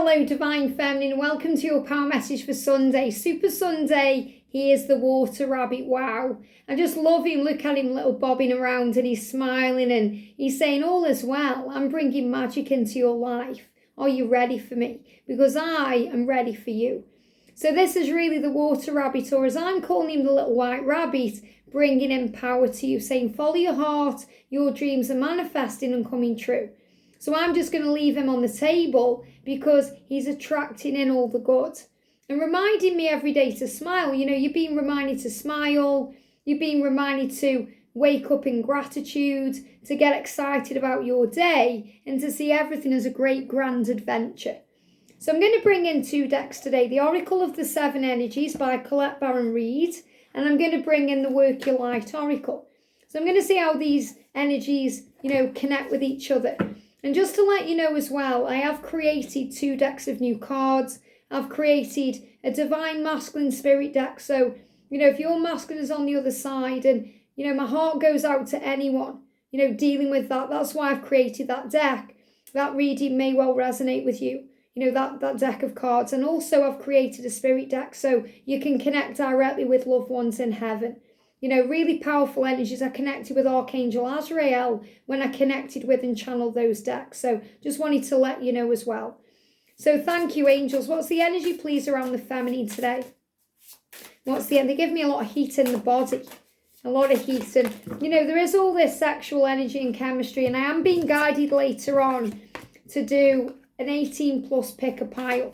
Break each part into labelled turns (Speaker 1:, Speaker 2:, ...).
Speaker 1: hello, Divine Feminine. Welcome to your power message for Sunday. Super Sunday. He is the water rabbit. Wow. I just love him. Look at him, little bobbing around, and he's smiling and he's saying, all is well. I'm bringing magic into your life. Are you ready for me? Because I am ready for you. So this is really the water rabbit, or as I'm calling him, the little white rabbit, bringing in power to you, saying, follow your heart. Your dreams are manifesting and coming true. So I'm just going to leave him on the table because he's attracting in all the good and reminding me every day to smile. You know, you're being reminded to smile. You're being reminded to wake up in gratitude, to get excited about your day and to see everything as a great grand adventure. So I'm going to bring in two decks today, the Oracle of the Seven Energies by Colette Baron-Reid, and I'm going to bring in the Work Your Light Oracle. So I'm going to see how these energies, connect with each other. And just to let you know as well, I have created two decks of new cards. I've created a Divine Masculine Spirit deck. So, if your masculine is on the other side and, my heart goes out to anyone, dealing with that. That's why I've created that deck. That reading may well resonate with you, that deck of cards. And also I've created a spirit deck so you can connect directly with loved ones in heaven. Really powerful energies. I connected with Archangel Azrael when I connected with and channeled those decks. So just wanted to let you know as well. So thank you, angels. What's the energy, please, around the feminine today? They give me a lot of heat in the body. A lot of heat. And, there is all this sexual energy and chemistry. And I am being guided later on to do an 18 plus pick a pile.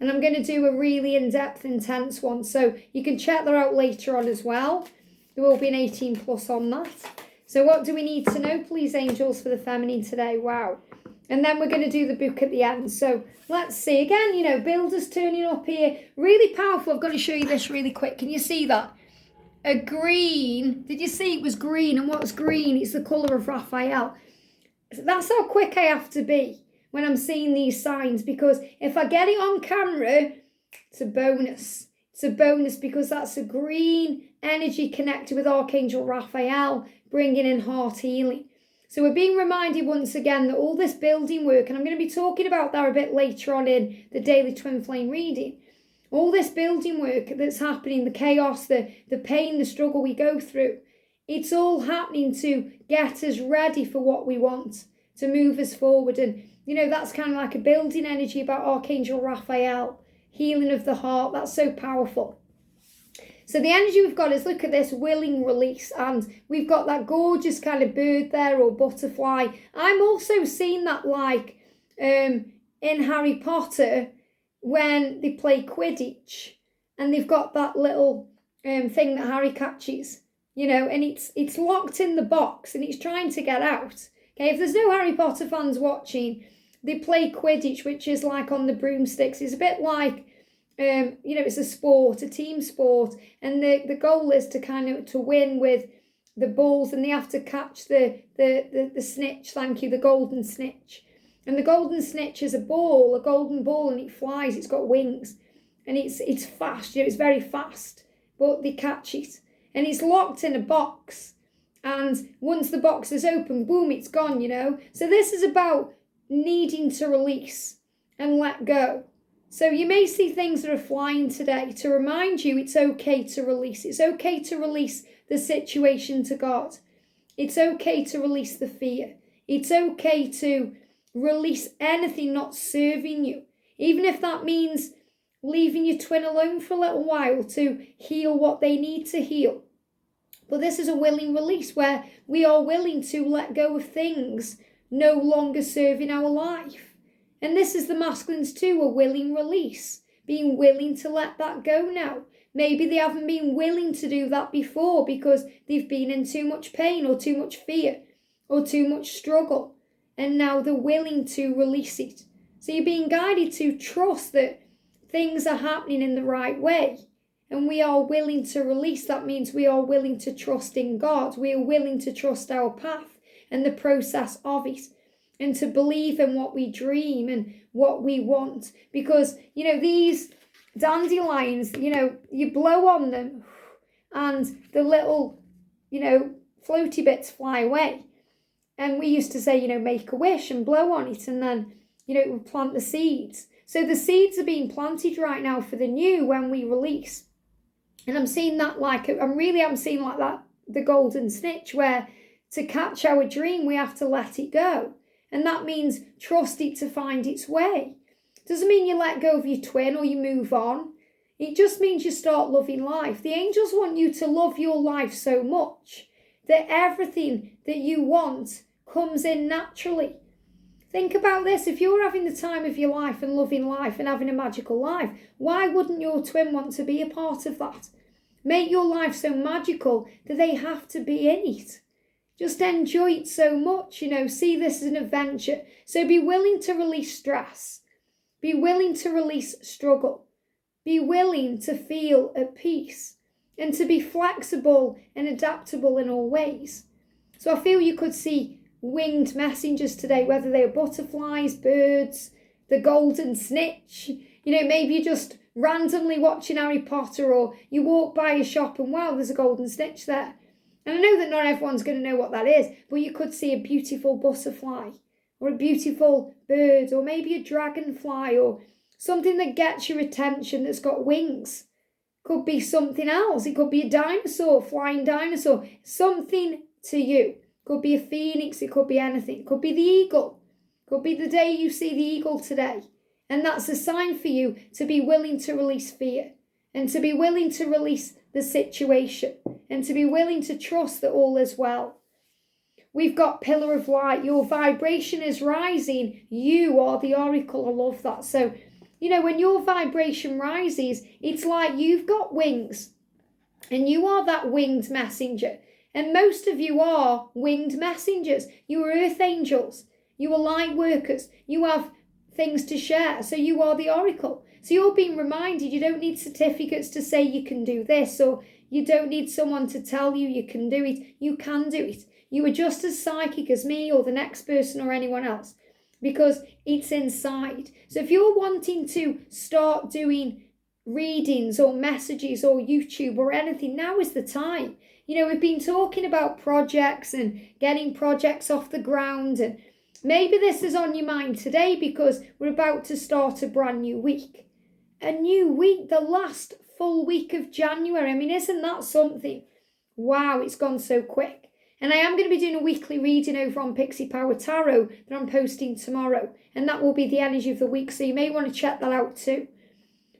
Speaker 1: And I'm going to do a really in-depth, intense one. So you can check that out later on as well. There will be an 18 plus on that. So what do we need to know, please, angels, for the feminine today? Wow. And then we're going to do the book at the end. So let's see. Again, builders turning up here. Really powerful. I've got to show you this really quick. Can you see that? A green. Did you see it was green? And what's green? It's the colour of Raphael. That's how quick I have to be when I'm seeing these signs. Because if I get it on camera, it's a bonus. It's a bonus because that's a green energy connected with Archangel Raphael, bringing in heart healing. So we're being reminded once again that all this building work, and I'm going to be talking about that a bit later on in the daily twin flame reading, all this building work that's happening, the chaos, the pain, the struggle we go through, it's all happening to get us ready for what we want, to move us forward. And, that's kind of like a building energy about Archangel Raphael, healing of the heart. That's so powerful. So the energy we've got is, look at this, willing release. And we've got that gorgeous kind of bird there, or butterfly. I'm also seeing that like in Harry Potter when they play Quidditch. And they've got that little thing that Harry catches, and it's locked in the box and it's trying to get out. Okay, if there's no Harry Potter fans watching, they play Quidditch, which is like on the broomsticks. It's a bit like, it's a sport, a team sport, and the goal is to win with the balls, and they have to catch the snitch, the golden snitch. And the golden snitch is a golden ball, and it flies, it's got wings, and it's fast, it's very fast, but they catch it. And it's locked in a box, and once the box is open, boom, it's gone, So this is about needing to release and let go. So you may see things that are flying today to remind you it's okay to release. It's okay to release the situation to God. It's okay to release the fear. It's okay to release anything not serving you, even if that means leaving your twin alone for a little while to heal what they need to heal. But this is a willing release where we are willing to let go of things no longer serving our life. And this is the masculines too, a willing release, being willing to let that go now. Maybe they haven't been willing to do that before because they've been in too much pain or too much fear or too much struggle. And now they're willing to release it. So you're being guided to trust that things are happening in the right way. And we are willing to release. That means we are willing to trust in God. We are willing to trust our path and the process of it. And to believe in what we dream and what we want. Because, these dandelions, you blow on them and the little, floaty bits fly away. And we used to say, make a wish and blow on it and then, it would plant the seeds. So the seeds are being planted right now for the new when we release. And I'm seeing that I'm seeing like that, the golden snitch, where to catch our dream, we have to let it go. And that means trust it to find its way. Doesn't mean you let go of your twin or you move on. It just means you start loving life. The angels want you to love your life so much that everything that you want comes in naturally. Think about this. If you're having the time of your life and loving life and having a magical life, why wouldn't your twin want to be a part of that? Make your life so magical that they have to be in it. Just enjoy it so much, see this as an adventure. So be willing to release stress. Be willing to release struggle. Be willing to feel at peace and to be flexible and adaptable in all ways. So I feel you could see winged messengers today, whether they are butterflies, birds, the golden snitch. Maybe you're just randomly watching Harry Potter, or you walk by a shop and wow, there's a golden snitch there. And I know that not everyone's going to know what that is, but you could see a beautiful butterfly or a beautiful bird, or maybe a dragonfly, or something that gets your attention that's got wings. Could be something else. It could be a dinosaur, flying dinosaur, something to you. Could be a phoenix, it could be anything. It could be the eagle. It could be the day you see the eagle today. And that's a sign for you to be willing to release fear and to be willing to release the situation and to be willing to trust that all is well. We've got pillar of light. Your vibration is rising. You are the oracle. I love that. So, when your vibration rises, it's like you've got wings and you are that winged messenger. And most of you are winged messengers. You are earth angels. You are light workers. You have things to share. So you are the oracle. So you're being reminded you don't need certificates to say you can do this, or you don't need someone to tell you you can do it. You can do it. You are just as psychic as me or the next person or anyone else, because it's inside. So if you're wanting to start doing readings or messages or YouTube or anything, now is the time. We've been talking about projects and getting projects off the ground, and maybe this is on your mind today because we're about to start a brand new week. A new week, the last full week of January. Isn't that something? Wow, it's gone so quick. And I am going to be doing a weekly reading over on Pixie Power Tarot that I'm posting tomorrow. And that will be the energy of the week, so you may want to check that out too.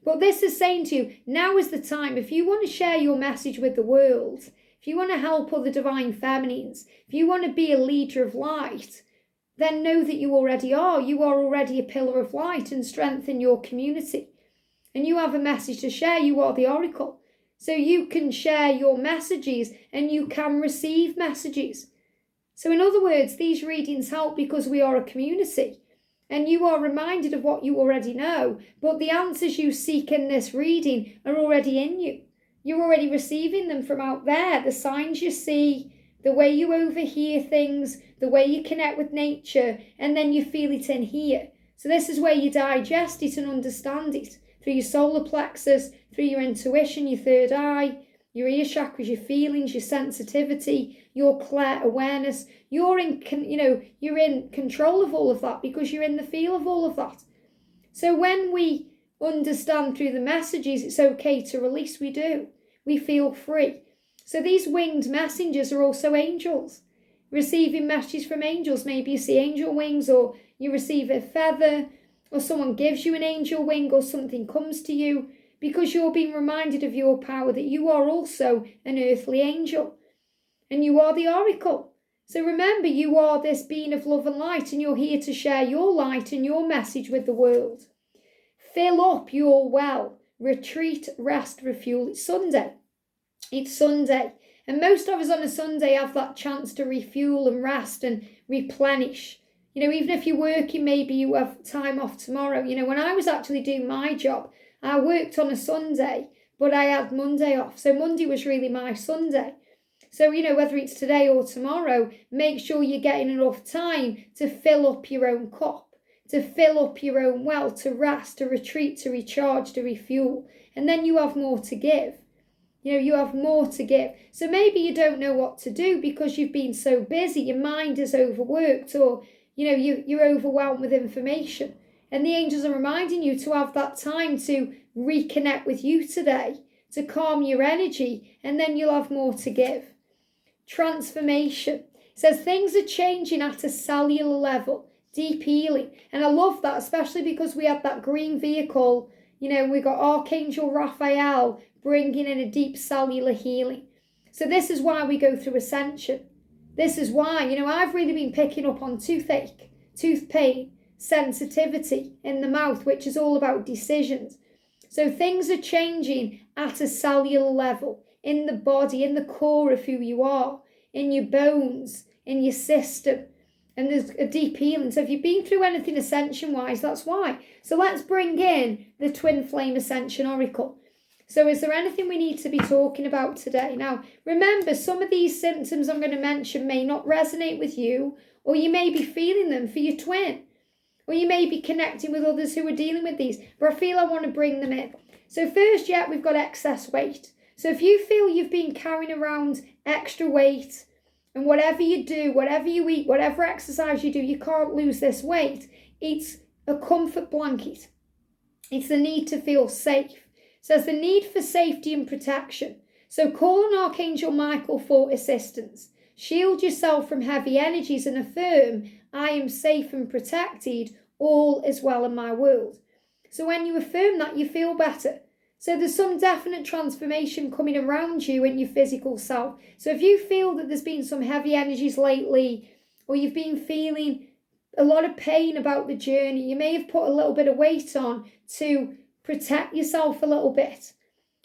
Speaker 1: But this is saying to you, now is the time. If you want to share your message with the world, if you want to help other divine feminines, if you want to be a leader of light, then know that you already are. You are already a pillar of light and strength in your community. And you have a message to share. You are the oracle. So you can share your messages and you can receive messages. So in other words, these readings help because we are a community. And you are reminded of what you already know. But the answers you seek in this reading are already in you. You're already receiving them from out there. The signs you see, the way you overhear things, the way you connect with nature, and then you feel it in here. So this is where you digest it and understand it. Through your solar plexus, through your intuition, your third eye, your ear chakras, your feelings, your sensitivity, your clear awareness. You're in control of all of that because you're in the feel of all of that. So when we understand through the messages it's okay to release, we do. We feel free. So these winged messengers are also angels, receiving messages from angels. Maybe you see angel wings, or you receive a feather, or someone gives you an angel wing, or something comes to you because you're being reminded of your power, that you are also an earthly angel and you are the oracle. So remember, you are this being of love and light, and you're here to share your light and your message with the world. Fill up your well. Retreat, rest, refuel. It's Sunday. It's Sunday. And most of us on a Sunday have that chance to refuel and rest and replenish. Even if you're working, maybe you have time off tomorrow. When I was actually doing my job, I worked on a Sunday, but I had Monday off. So Monday was really my Sunday. So, whether it's today or tomorrow, make sure you're getting enough time to fill up your own cup, to fill up your own well, to rest, to retreat, to recharge, to refuel. And then you have more to give. You have more to give. So maybe you don't know what to do because you've been so busy, your mind is overworked, or, you're overwhelmed with information. And the angels are reminding you to have that time to reconnect with you today, to calm your energy, and then you'll have more to give. Transformation. It says things are changing at a cellular level, deep healing. And I love that, especially because we had that green vehicle. We got Archangel Raphael bringing in a deep cellular healing. So this is why we go through ascension. This is why, I've really been picking up on toothache, tooth pain, sensitivity in the mouth, which is all about decisions. So things are changing at a cellular level, in the body, in the core of who you are, in your bones, in your system. And there's a deep healing. So if you've been through anything ascension-wise, that's why. So let's bring in the Twin Flame Ascension Oracle. So is there anything we need to be talking about today? Now, remember, some of these symptoms I'm going to mention may not resonate with you, or you may be feeling them for your twin, or you may be connecting with others who are dealing with these, but I feel I want to bring them in. So first, we've got excess weight. So if you feel you've been carrying around extra weight, and whatever you do, whatever you eat, whatever exercise you do, you can't lose this weight, it's a comfort blanket. It's the need to feel safe. So there's the need for safety and protection. So call on Archangel Michael for assistance. Shield yourself from heavy energies and affirm, I am safe and protected, all is well in my world. So when you affirm that, you feel better. So there's some definite transformation coming around you in your physical self. So if you feel that there's been some heavy energies lately, or you've been feeling a lot of pain about the journey, you may have put a little bit of weight on to protect yourself a little bit.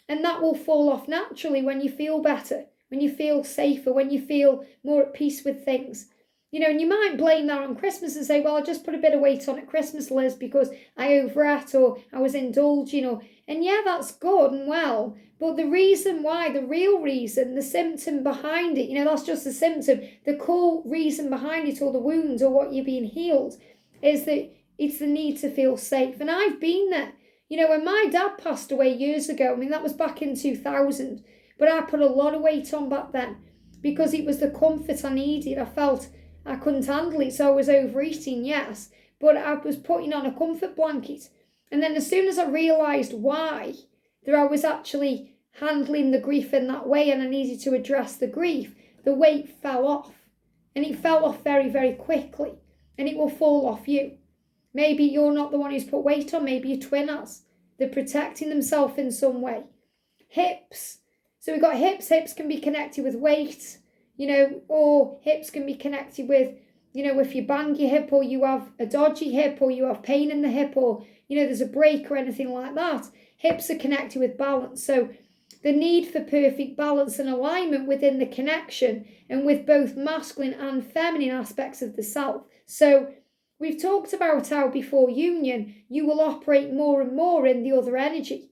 Speaker 1: And that will fall off naturally when you feel better, when you feel safer, when you feel more at peace with things. And you might blame that on Christmas and say, well, I just put a bit of weight on at Christmas, Liz, because I overate or I was indulging. And that's good and well. But the reason why, the real reason, the symptom behind it, that's just a symptom. The core reason behind it, or the wound, or what you're being healed, is that it's the need to feel safe. And I've been there. When my dad passed away years ago, that was back in 2000, but I put a lot of weight on back then because it was the comfort I needed. I felt I couldn't handle it, so I was overeating, yes, but I was putting on a comfort blanket. And then as soon as I realised why, that I was actually handling the grief in that way and I needed to address the grief, the weight fell off. And it fell off very, very quickly. And it will fall off you. Maybe you're not the one who's put weight on, maybe your twin has. They're protecting themselves in some way. Hips. So we've got hips. Hips can be connected with weight, or hips can be connected with, if you bang your hip, or you have a dodgy hip, or you have pain in the hip, or, there's a break or anything like that. Hips are connected with balance. So the need for perfect balance and alignment within the connection and with both masculine and feminine aspects of the self. So we've talked about how before union, you will operate more and more in the other energy.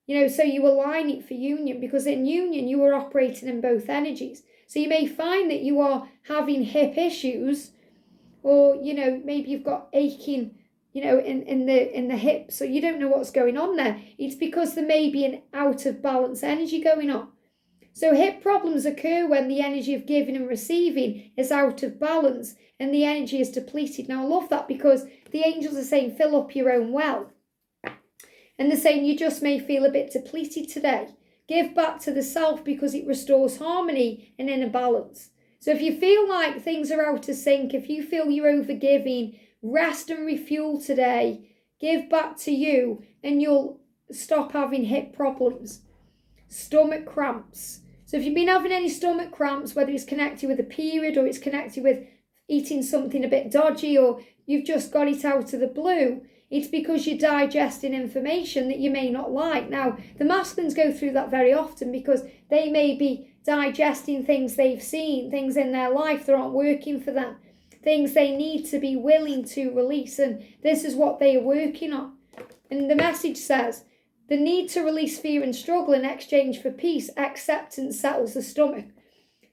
Speaker 1: So you align it for union, because in union, you are operating in both energies. So you may find that you are having hip issues, or, maybe you've got aching, in the hip. So you don't know what's going on there. It's because there may be an out of balance energy going on. So hip problems occur when the energy of giving and receiving is out of balance and the energy is depleted. Now I love that, because the angels are saying fill up your own well. And they're saying you just may feel a bit depleted today. Give back to the self, because it restores harmony and inner balance. So if you feel like things are out of sync, if you feel you're overgiving, rest and refuel today. Give back to you and you'll stop having hip problems. Stomach cramps. So if you've been having any stomach cramps, whether it's connected with a period or it's connected with eating something a bit dodgy, or you've just got it out of the blue, it's because you're digesting information that you may not like. Now, the masculines go through that very often because they may be digesting things they've seen, things in their life that aren't working for them, things they need to be willing to release, and this is what they are working on. And the message says, the need to release fear and struggle in exchange for peace, acceptance settles the stomach.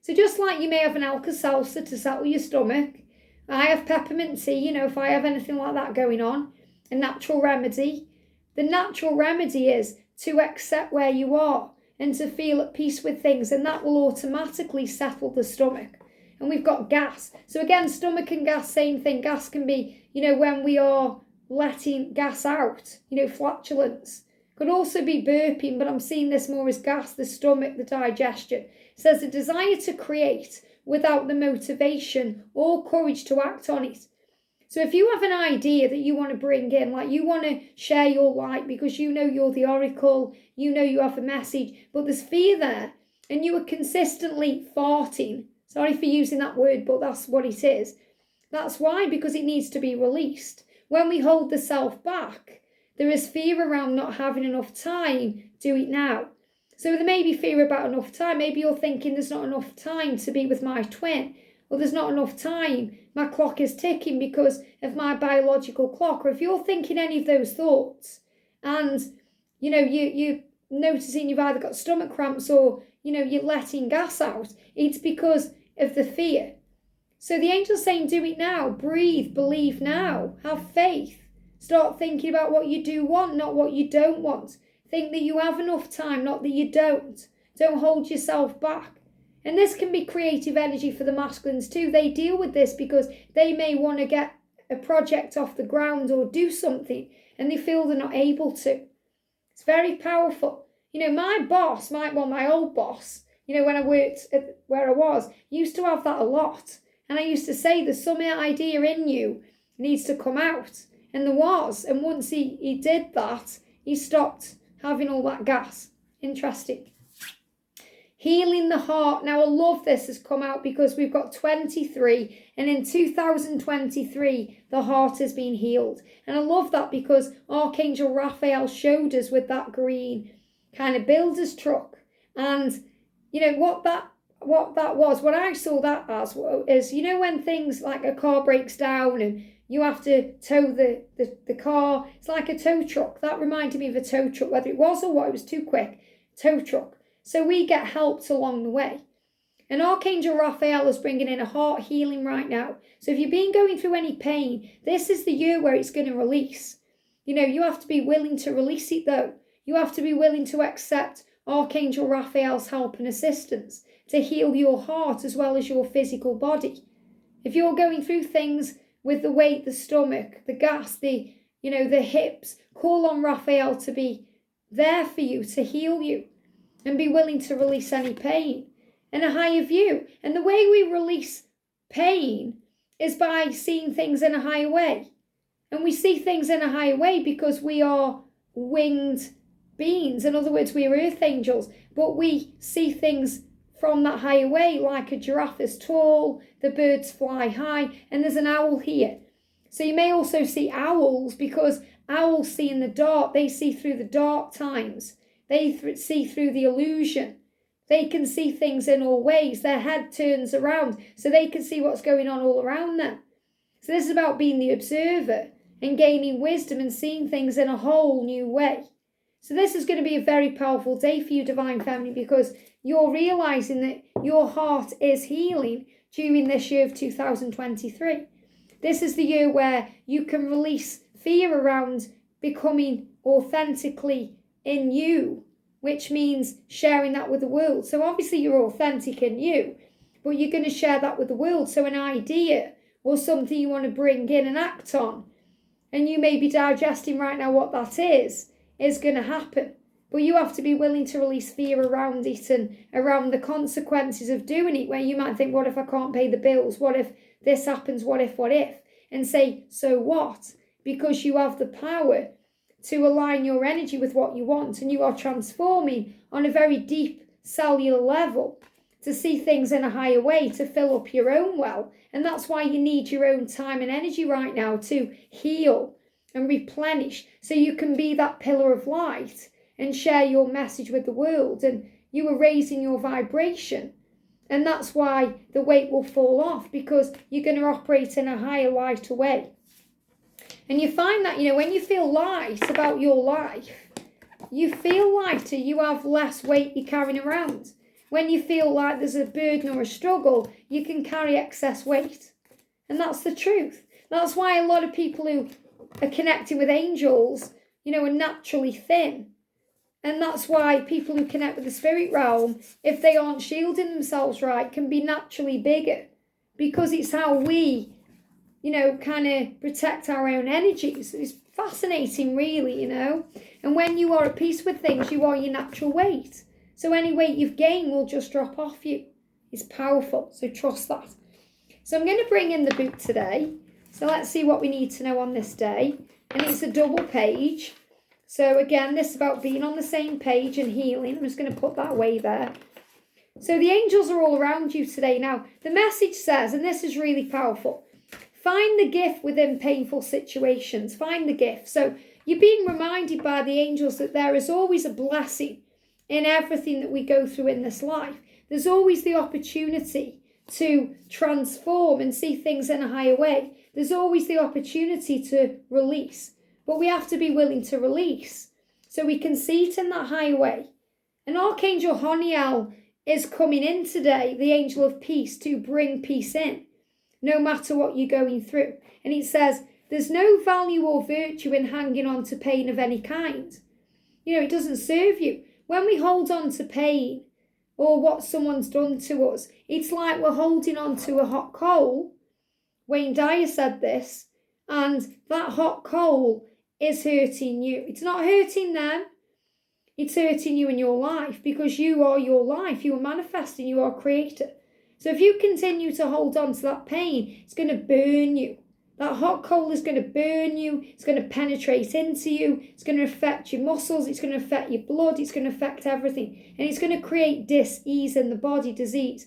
Speaker 1: So just like you may have an Alka-Seltzer to settle your stomach, I have peppermint tea, if I have anything like that going on, a natural remedy. The natural remedy is to accept where you are and to feel at peace with things, and that will automatically settle the stomach. And we've got gas. So again, stomach and gas, same thing. Gas can be, when we are letting gas out, flatulence. Could also be burping, but I'm seeing this more as gas, the stomach, the digestion. It says a desire to create without the motivation or courage to act on it. So if you have an idea that you want to bring in, like you want to share your light because you're the oracle, you have a message, but there's fear there, and you are consistently farting. Sorry for using that word, but that's what it is. That's why, because it needs to be released. When we hold the self back, there is fear around not having enough time. Do it now. So there may be fear about enough time. Maybe you're thinking there's not enough time to be with my twin, or there's not enough time. My clock is ticking because of my biological clock. Or if you're thinking any of those thoughts, and you're noticing you've either got stomach cramps or you're letting gas out, it's because of the fear. So the angel's saying, do it now. Breathe, believe now, have faith. Start thinking about what you do want, not what you don't want. Think that you have enough time, not that you don't. Don't hold yourself back. And this can be creative energy for the masculines too. They deal with this because they may want to get a project off the ground or do something, and they feel they're not able to. It's very powerful. My boss, my old boss, when I worked at where I was, used to have that a lot. And I used to say, there's some idea in you needs to come out. And there was. And once he did that, he stopped having all that gas. Interesting. Healing the heart. Now, I love this has come out because we've got 23. And in 2023, the heart has been healed. And I love that because Archangel Raphael showed us with that green kind of builder's truck. And, what I saw that as is, when things like a car breaks down and you have to tow the car, it's like a tow truck. That reminded me of a tow truck, whether it was or what, it was too quick, tow truck. So we get helped along the way. And Archangel Raphael is bringing in a heart healing right now. So if you've been going through any pain, this is the year where it's going to release. You have to be willing to release it though. You have to be willing to accept Archangel Raphael's help and assistance to heal your heart as well as your physical body. If you're going through things with the weight, the stomach, the gas, the hips, call on Raphael to be there for you, to heal you, and be willing to release any pain and a higher view. And the way we release pain is by seeing things in a higher way. And we see things in a higher way because we are winged beings. In other words, we are earth angels, but we see things from that higher way, like a giraffe is tall, the birds fly high, and there's an owl here. So you may also see owls because owls see in the dark. They see through the dark times. They see through the illusion. They can see things in all ways. Their head turns around so they can see what's going on all around them. So this is about being the observer and gaining wisdom and seeing things in a whole new way. So this is going to be a very powerful day for you, Divine Feminine, because you're realising that your heart is healing during this year of 2023. This is the year where you can release fear around becoming authentically in you, which means sharing that with the world. So obviously you're authentic in you, but you're going to share that with the world. So an idea or something you want to bring in and act on, and you may be digesting right now what that is going to happen. But you have to be willing to release fear around it and around the consequences of doing it, where you might think, what if I can't pay the bills? What if this happens? What if? And say, so what? Because you have the power to align your energy with what you want, and you are transforming on a very deep cellular level to see things in a higher way, to fill up your own well. And that's why you need your own time and energy right now to heal and replenish, so you can be that pillar of light and share your message with the world. And you are raising your vibration, and that's why the weight will fall off, because you're going to operate in a higher, lighter way. And you find that, when you feel light about your life, you feel lighter, you have less weight you're carrying around. When you feel like there's a burden or a struggle, you can carry excess weight. And that's the truth. That's why a lot of people who are connecting with angels, are naturally thin. And that's why people who connect with the spirit realm, if they aren't shielding themselves right, can be naturally bigger. Because it's how we kind of protect our own energies. It's fascinating, really, And when you are at peace with things, you are your natural weight. So any weight you've gained will just drop off you. It's powerful, so trust that. So I'm going to bring in the book today. So let's see what we need to know on this day. And it's a double page. So again, this is about being on the same page and healing. I'm just going to put that away there. So the angels are all around you today. Now, the message says, and this is really powerful, find the gift within painful situations. Find the gift. So you're being reminded by the angels that there is always a blessing in everything that we go through in this life. There's always the opportunity to transform and see things in a higher way. There's always the opportunity to release. But we have to be willing to release so we can see it in that higher way. And Archangel Honiel is coming in today, the angel of peace, to bring peace in, no matter what you're going through. And it says, there's no value or virtue in hanging on to pain of any kind. It doesn't serve you. When we hold on to pain or what someone's done to us, it's like we're holding on to a hot coal. Wayne Dyer said this, and that hot coal is hurting you. It's not hurting them. It's hurting you in your life because you are your life. You are manifesting. You are creator. So if you continue to hold on to that pain, it's going to burn you. That hot coal is going to burn you. It's going to penetrate into you. It's going to affect your muscles. It's going to affect your blood. It's going to affect everything. And it's going to create dis-ease in the body, disease.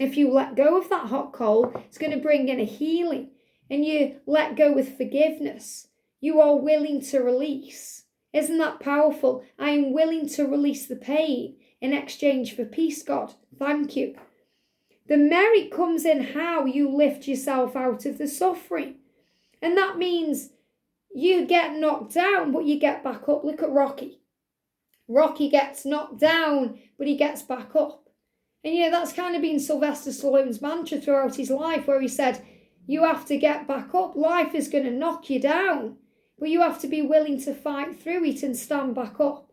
Speaker 1: If you let go of that hot coal, it's going to bring in a healing. And you let go with forgiveness. You are willing to release. Isn't that powerful? I am willing to release the pain in exchange for peace, God. Thank you. The merit comes in how you lift yourself out of the suffering. And that means you get knocked down, but you get back up. Look at Rocky. Rocky gets knocked down, but he gets back up. And that's kind of been Sylvester Stallone's mantra throughout his life, where he said, you have to get back up. Life is going to knock you down, but you have to be willing to fight through it and stand back up.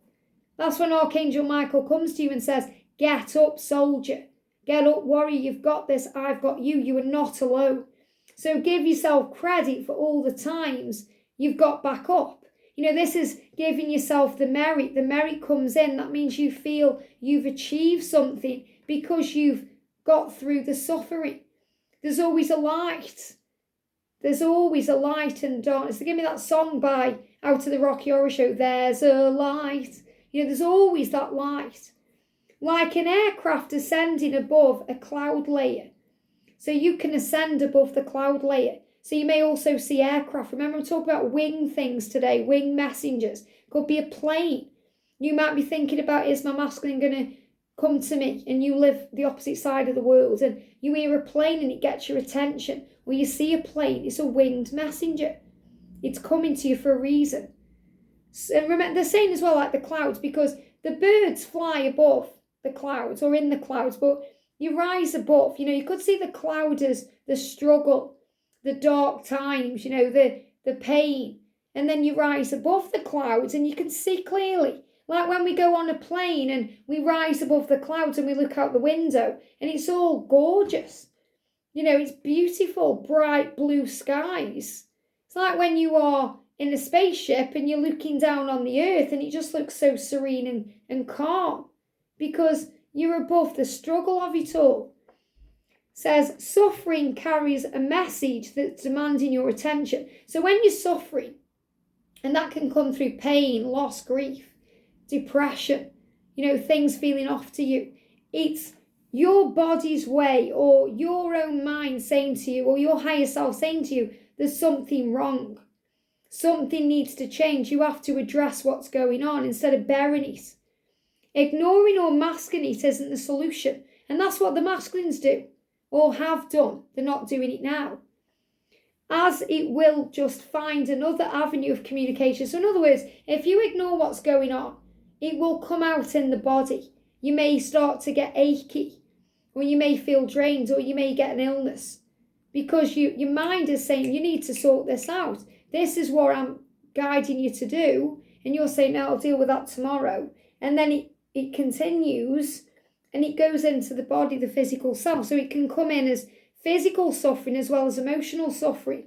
Speaker 1: That's when Archangel Michael comes to you and says, get up, soldier. Get up, warrior. You've got this. I've got you. You are not alone. So give yourself credit for all the times you've got back up. This is giving yourself the merit. The merit comes in. That means you feel you've achieved something because you've got through the suffering. There's always a light. There's always a light and darkness. They give me that song by Out of the Rocky Horror Show. There's a light. There's always that light. Like an aircraft ascending above a cloud layer. So you can ascend above the cloud layer. So you may also see aircraft. Remember, I'm talking about wing things today, wing messengers. Could be a plane. You might be thinking about, is my masculine going to come to me? And you live the opposite side of the world. And you hear a plane and it gets your attention. Or you see a plane, it's a winged messenger. It's coming to you for a reason. And remember, they're saying as well like the clouds, because the birds fly above the clouds or in the clouds, but you rise above. You could see the cloud as the struggle, the dark times, the pain. And then you rise above the clouds and you can see clearly. Like when we go on a plane and we rise above the clouds and we look out the window and it's all gorgeous. It's beautiful, bright blue skies. It's like when you are in a spaceship and you're looking down on the earth and it just looks so serene and calm because you're above the struggle of it all. It says suffering carries a message that's demanding your attention. So when you're suffering, and that can come through pain, loss, grief, depression, things feeling off to you. It's your body's way or your own mind saying to you, or your higher self saying to you, there's something wrong. Something needs to change. You have to address what's going on instead of burying it. Ignoring or masking it isn't the solution. And that's what the masculines do or have done. They're not doing it now. As it will just find another avenue of communication. So in other words, if you ignore what's going on, it will come out in the body. You may start to get achy, or you may feel drained, or you may get an illness because your mind is saying you need to sort this out. This is what I'm guiding you to do. And you're saying, no, I'll deal with that tomorrow. And then it continues and it goes into the body, the physical self. So it can come in as physical suffering as well as emotional suffering.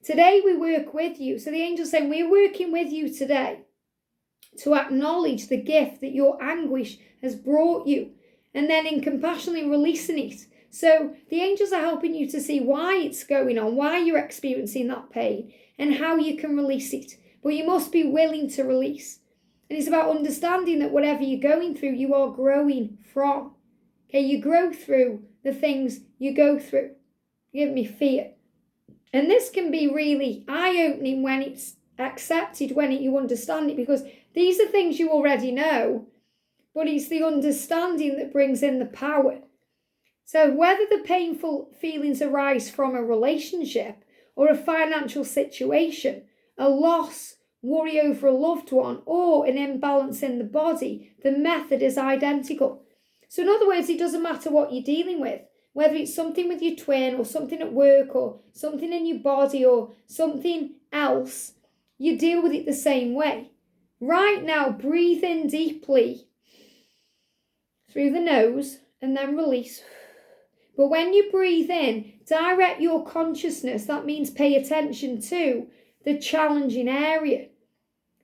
Speaker 1: Today we work with you. So the angel's saying, we're working with you today to acknowledge the gift that your anguish has brought you, and then in compassionately releasing it. So the angels are helping you to see why it's going on, why you're experiencing that pain, and how you can release it. But you must be willing to release. And it's about understanding that whatever you're going through, you are growing from. Okay, you grow through the things you go through. Give me fear. And this can be really eye-opening when it's accepted, when you understand it, because these are things you already know, but it's the understanding that brings in the power. So whether the painful feelings arise from a relationship or a financial situation, a loss, worry over a loved one, or an imbalance in the body, the method is identical. So in other words, it doesn't matter what you're dealing with, whether it's something with your twin or something at work or something in your body or something else, you deal with it the same way. Right now, breathe in deeply through the nose and then release. But when you breathe in, direct your consciousness. That means pay attention to the challenging area.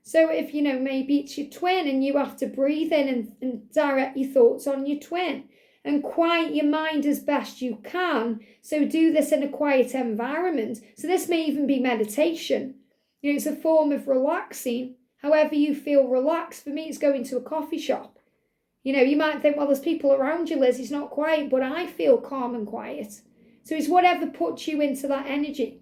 Speaker 1: So if, maybe it's your twin and you have to breathe in and direct your thoughts on your twin and quiet your mind as best you can. So do this in a quiet environment. So this may even be meditation. It's a form of relaxing. However you feel relaxed. For me, it's going to a coffee shop. You might think, well, there's people around you, Liz, it's not quiet, but I feel calm and quiet. So it's whatever puts you into that energy.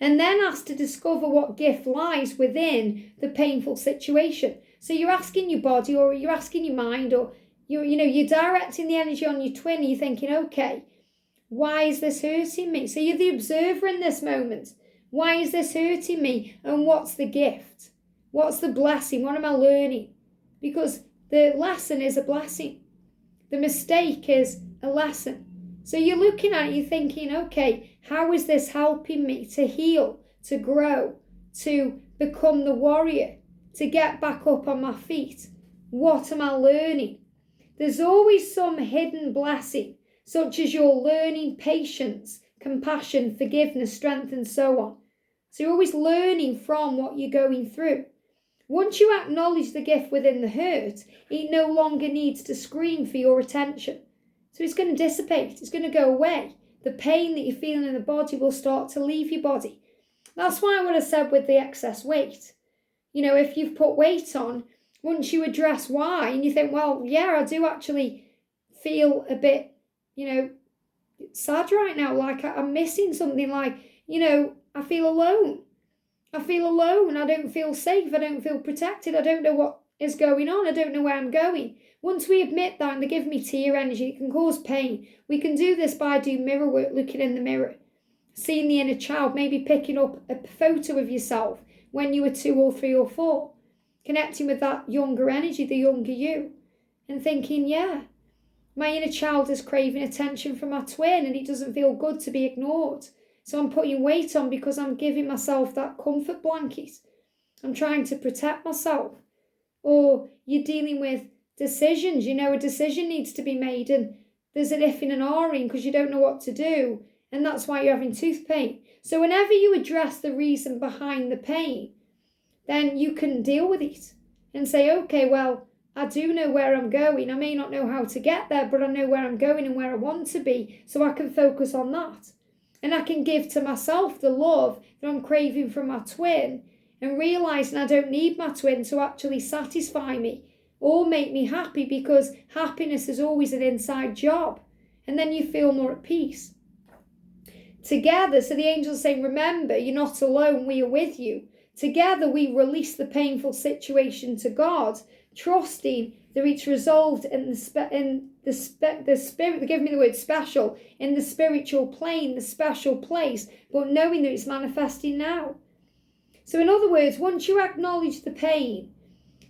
Speaker 1: And then ask to discover what gift lies within the painful situation. So you're asking your body, or you're asking your mind, or you're directing the energy on your twin, and you're thinking, okay, why is this hurting me? So you're the observer in this moment. Why is this hurting me? And what's the gift? What's the blessing? What am I learning? Because the lesson is a blessing. The mistake is a lesson. So you're looking at it, you're thinking, okay, how is this helping me to heal, to grow, to become the warrior, to get back up on my feet? What am I learning? There's always some hidden blessing, such as you're learning patience, compassion, forgiveness, strength, and so on. So you're always learning from what you're going through. Once you acknowledge the gift within the hurt, it no longer needs to scream for your attention. So it's going to dissipate. It's going to go away. The pain that you're feeling in the body will start to leave your body. That's why what I said with the excess weight. If you've put weight on, once you address why, and you think, well, yeah, I do actually feel a bit, sad right now. Like I'm missing something, like, I feel alone. I feel alone. I don't feel safe. I don't feel protected. I don't know what is going on. I don't know where I'm going. Once we admit that and they give me tear energy, it can cause pain. We can do this by doing mirror work, looking in the mirror, seeing the inner child, maybe picking up a photo of yourself when you were 2 or 3 or 4, connecting with that younger energy, the younger you, and thinking, yeah, my inner child is craving attention from my twin and it doesn't feel good to be ignored. So I'm putting weight on because I'm giving myself that comfort blanket. I'm trying to protect myself. Or you're dealing with decisions. A decision needs to be made and there's an if and an ahhing because you don't know what to do. And that's why you're having tooth pain. So whenever you address the reason behind the pain, then you can deal with it and say, okay, well, I do know where I'm going. I may not know how to get there, but I know where I'm going and where I want to be. So I can focus on that. And I can give to myself the love that I'm craving from my twin and realising I don't need my twin to actually satisfy me or make me happy, because happiness is always an inside job. And then you feel more at peace. Together, so the angels saying, remember, you're not alone, we are with you. Together we release the painful situation to God, trusting that it's resolved in the spirit, give me the word special, in the spiritual plane, the special place, but knowing that it's manifesting now. So in other words, once you acknowledge the pain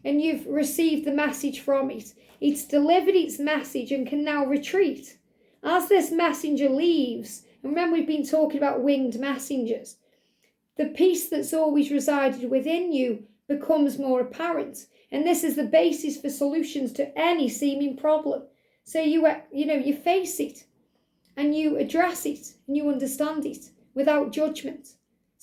Speaker 1: and you've received the message from it, it's delivered its message and can now retreat. As this messenger leaves, and remember we've been talking about winged messengers, the peace that's always resided within you becomes more apparent. And this is the basis for solutions to any seeming problem. So you face it and you address it and you understand it without judgment.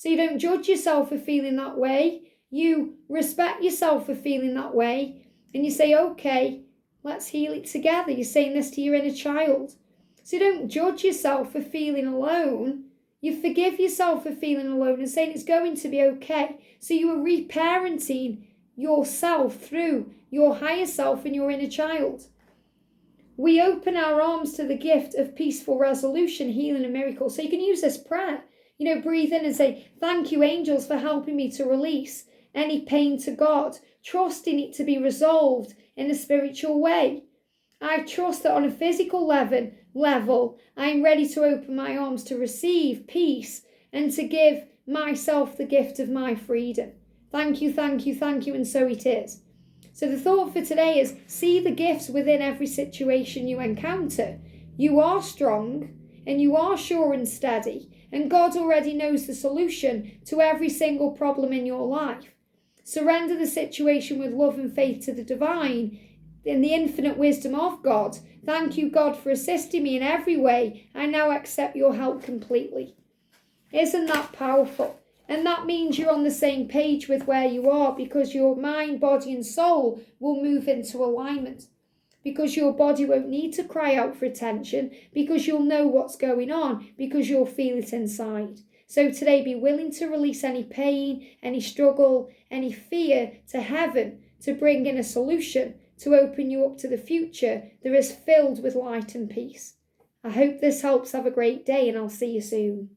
Speaker 1: So you don't judge yourself for feeling that way. You respect yourself for feeling that way. And you say, okay, let's heal it together. You're saying this to your inner child. So you don't judge yourself for feeling alone. You forgive yourself for feeling alone and saying it's going to be okay. So you are reparenting yourself through your higher self and your inner child. We open our arms to the gift of peaceful resolution, healing, and miracle. So you can use this prayer. Breathe in and say, thank you, angels, for helping me to release any pain to God, trusting it to be resolved in a spiritual way. I trust that on a physical level, I am ready to open my arms to receive peace and to give myself the gift of my freedom. Thank you, thank you, thank you, and so it is. So the thought for today is, see the gifts within every situation you encounter. You are strong and you are sure and steady, and God already knows the solution to every single problem in your life. Surrender the situation with love and faith to the divine in the infinite wisdom of God. Thank you, God, for assisting me in every way. I now accept your help completely. Isn't that powerful? And that means you're on the same page with where you are, because your mind, body and soul will move into alignment. Because your body won't need to cry out for attention, because you'll know what's going on, because you'll feel it inside. So today, be willing to release any pain, any struggle, any fear to heaven, to bring in a solution, to open you up to the future that is filled with light and peace. I hope this helps. Have a great day, and I'll see you soon.